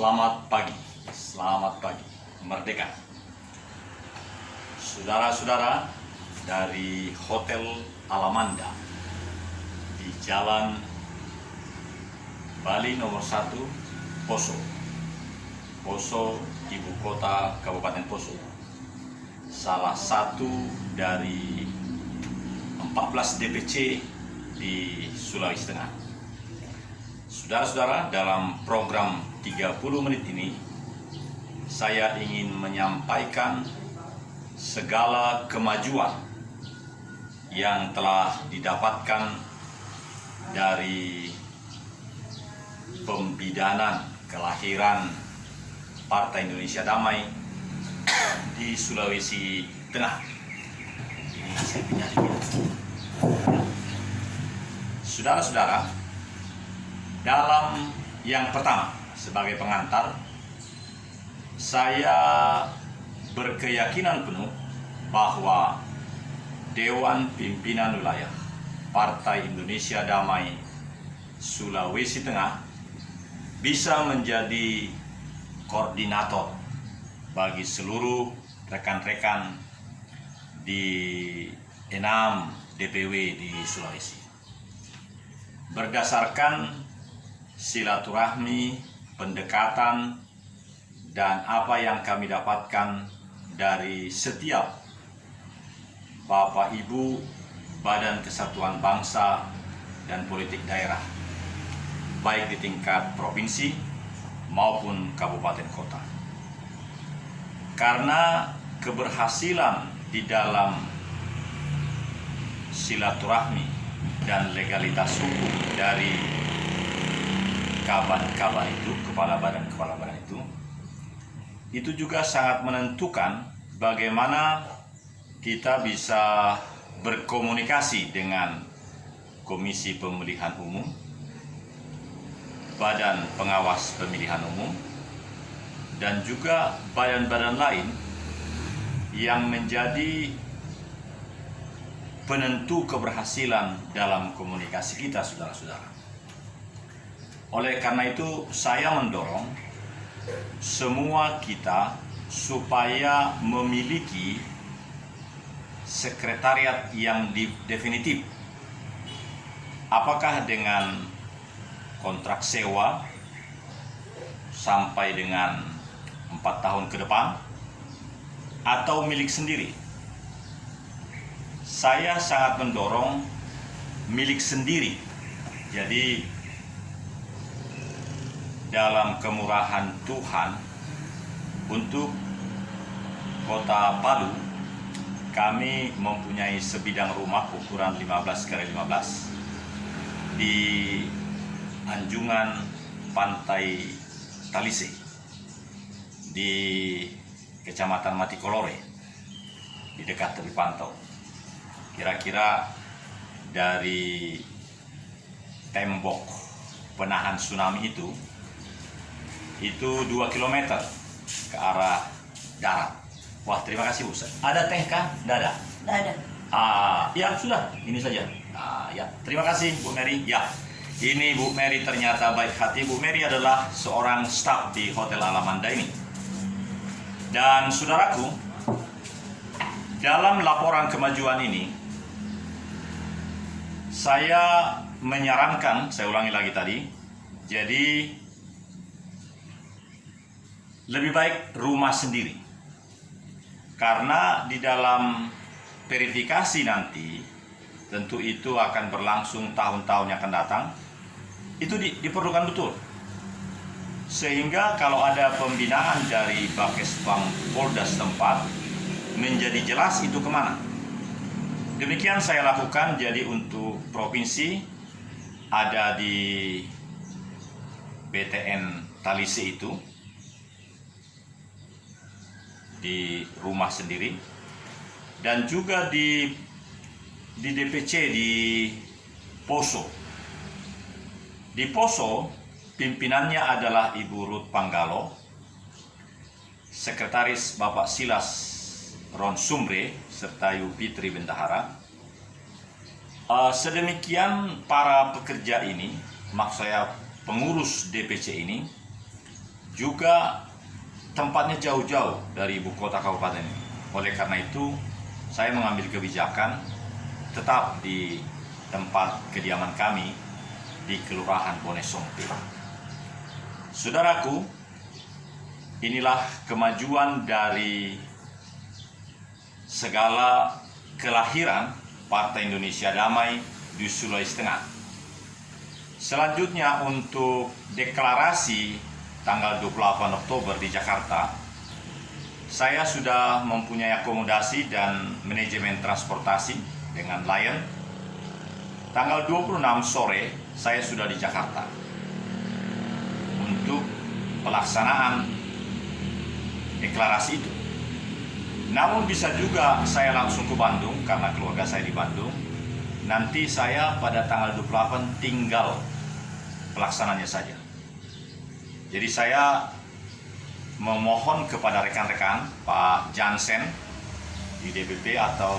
Selamat pagi, Merdeka. Saudara-saudara dari Hotel Alamanda di Jalan Bali nomor 1, Poso, ibu kota Kabupaten Poso. Salah satu dari 14 DPC di Sulawesi Tengah. Saudara-saudara, dalam program 30 menit ini, saya ingin menyampaikan segala kemajuan yang telah didapatkan dari pembidanan kelahiran Partai Indonesia Damai di Sulawesi Tengah. Ini saya pindah. Saudara-saudara, dalam yang pertama, sebagai pengantar, saya berkeyakinan penuh bahwa Dewan Pimpinan Wilayah Partai Indonesia Damai Sulawesi Tengah bisa menjadi koordinator bagi seluruh rekan-rekan di 6 DPW di Sulawesi. Berdasarkan silaturahmi, pendekatan, dan apa yang kami dapatkan dari setiap Bapak Ibu Badan Kesatuan Bangsa dan Politik Daerah, baik di tingkat provinsi maupun kabupaten kota. Karena keberhasilan di dalam silaturahmi dan legalitas hukum dari kabar itu, kepala badan itu juga sangat menentukan bagaimana kita bisa berkomunikasi dengan Komisi Pemilihan Umum, Badan Pengawas Pemilihan Umum, dan juga badan-badan lain yang menjadi penentu keberhasilan dalam komunikasi kita, saudara-saudara. Oleh karena itu, saya mendorong semua kita supaya memiliki sekretariat yang definitif. Apakah dengan kontrak sewa sampai dengan 4 tahun ke depan, atau milik sendiri. Saya sangat mendorong milik sendiri. Jadi dalam kemurahan Tuhan, untuk Kota Palu, kami mempunyai sebidang rumah ukuran 15x15 di anjungan Pantai Talise di Kecamatan Matikolore, di dekat tepi pantau. Kira-kira dari tembok penahan tsunami itu 2 km ke arah darat. Wah, terima kasih Bu. Ada teh kah? Tidak ada. Ya sudah, ini saja. Ya, terima kasih Bu Mary. Ya, ini Bu Mary ternyata baik hati. Bu Mary adalah seorang staf di Hotel Alamanda ini. Dan saudaraku, dalam laporan kemajuan ini, saya menyarankan, saya ulangi lagi tadi, jadi lebih baik rumah sendiri. Karena di dalam verifikasi nanti, tentu itu akan berlangsung tahun-tahun yang akan datang, itu diperlukan betul. Sehingga kalau ada pembinaan dari Bakesbang Polda setempat, menjadi jelas itu kemana. Demikian saya lakukan. Jadi untuk provinsi, ada di BTN Talise itu, di rumah sendiri, dan juga di DPC di Poso. Di Poso, pimpinannya adalah Ibu Ruth Panggalo, sekretaris Bapak Silas Ron Sumbre, serta Yupitri Bendahara. Sedemikian para pekerja ini, maksud saya pengurus DPC ini, juga tempatnya jauh-jauh dari ibu kota kabupaten ini. Oleh karena itu, saya mengambil kebijakan tetap di tempat kediaman kami di Kelurahan Bonesompe. Saudaraku, inilah kemajuan dari segala kelahiran Partai Indonesia Damai di Sulawesi Tengah. Selanjutnya untuk deklarasi tanggal 28 Oktober di Jakarta, saya sudah mempunyai akomodasi dan manajemen transportasi dengan Lion. Tanggal 26 sore saya sudah di Jakarta untuk pelaksanaan deklarasi itu. Namun bisa juga saya langsung ke Bandung karena keluarga saya di Bandung. Nanti saya pada tanggal 28 tinggal pelaksananya saja. Jadi saya memohon kepada rekan-rekan Pak Jansen di DPP atau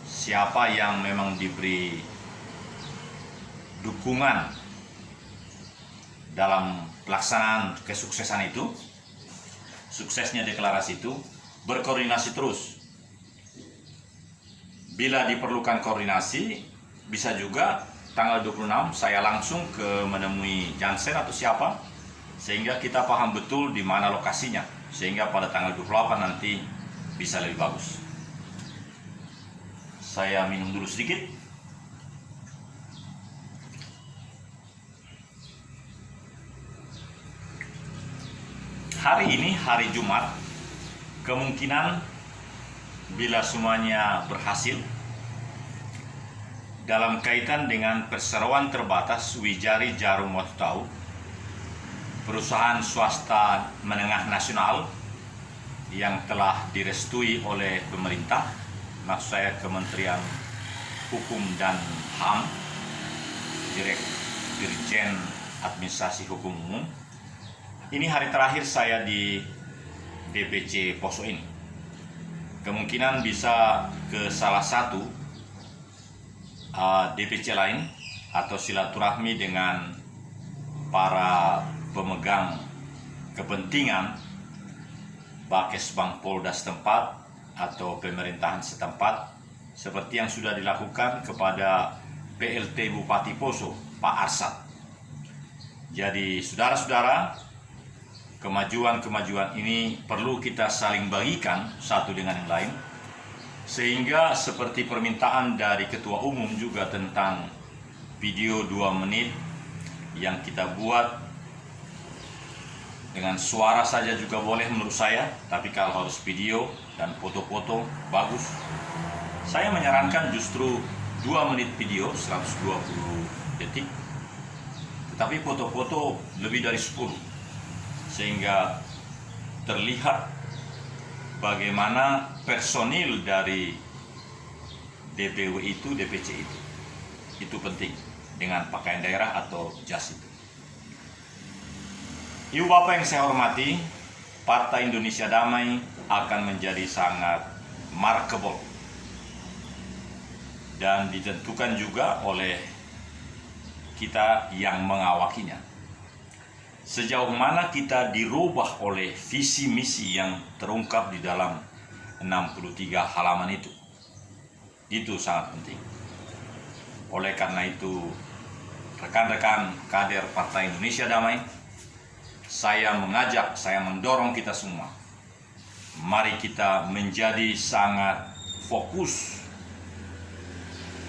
siapa yang memang diberi dukungan dalam pelaksanaan kesuksesan itu, suksesnya deklarasi itu, berkoordinasi terus. Bila diperlukan koordinasi, bisa juga tanggal 26 saya langsung menemui Jansen atau siapa, sehingga kita paham betul di mana lokasinya, sehingga pada tanggal 28 nanti bisa lebih bagus. Saya minum dulu sedikit. Hari ini hari Jumat, kemungkinan bila semuanya berhasil dalam kaitan dengan perseroan terbatas Wijari Jarum Waktu Tahu, perusahaan swasta menengah nasional yang telah direstui oleh pemerintah, maksud saya Kementerian Hukum dan HAM, Dirjen Administrasi Hukum Umum. Ini hari terakhir saya di DPC Poso ini. Kemungkinan bisa ke salah satu DPC lain atau silaturahmi dengan para pemegang kepentingan Bakesbang Polda setempat atau pemerintahan setempat, seperti yang sudah dilakukan kepada PLT Bupati Poso, Pak Arsad. Jadi saudara-saudara, kemajuan-kemajuan ini perlu kita saling bagikan satu dengan yang lain, sehingga seperti permintaan dari Ketua Umum juga tentang video 2 menit yang kita buat dengan suara saja juga boleh menurut saya, tapi kalau harus video dan foto-foto bagus, saya menyarankan justru 2 menit video 120 detik, tetapi foto-foto lebih dari 10, sehingga terlihat bagaimana personil dari DPW itu, DPC itu penting dengan pakaian daerah atau jas itu. Ibu Bapak yang saya hormati, Partai Indonesia Damai akan menjadi sangat markable dan ditentukan juga oleh kita yang mengawakinya. Sejauh mana kita dirubah oleh visi misi yang terungkap di dalam 63 halaman itu sangat penting. Oleh karena itu, rekan-rekan kader Partai Indonesia Damai, saya mengajak, saya mendorong kita semua, mari kita menjadi sangat fokus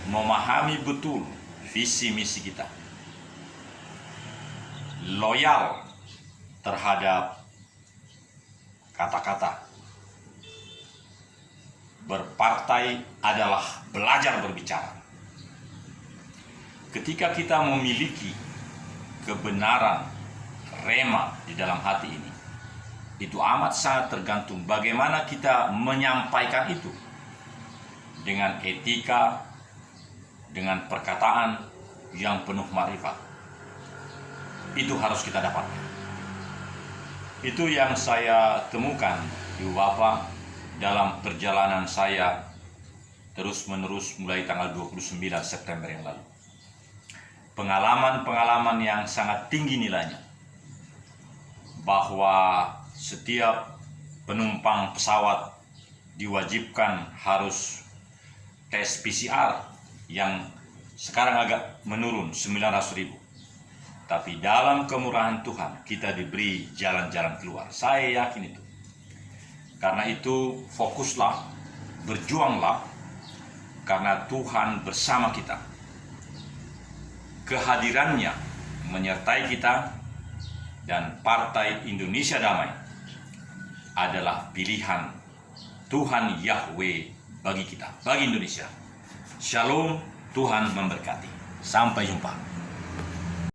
memahami betul visi misi kita, loyal terhadap kata-kata. Berpartai adalah belajar berbicara. Ketika kita memiliki kebenaran rema di dalam hati ini, itu amat sangat tergantung bagaimana kita menyampaikan itu dengan etika, dengan perkataan yang penuh marifat. Itu harus kita dapatkan. Itu yang saya temukan, Ibu Bapak, dalam perjalanan saya terus-menerus mulai tanggal 29 September yang lalu. pengalaman-pengalaman yang sangat tinggi nilainya, bahwa setiap penumpang pesawat diwajibkan harus tes PCR yang sekarang agak menurun 900.000. Tapi dalam kemurahan Tuhan kita diberi jalan-jalan keluar. Saya yakin itu. Karena itu fokuslah, berjuanglah, karena Tuhan bersama kita. Kehadirannya menyertai kita, dan Partai Indonesia Damai adalah pilihan Tuhan Yahweh bagi kita, bagi Indonesia. Shalom, Tuhan memberkati. Sampai jumpa.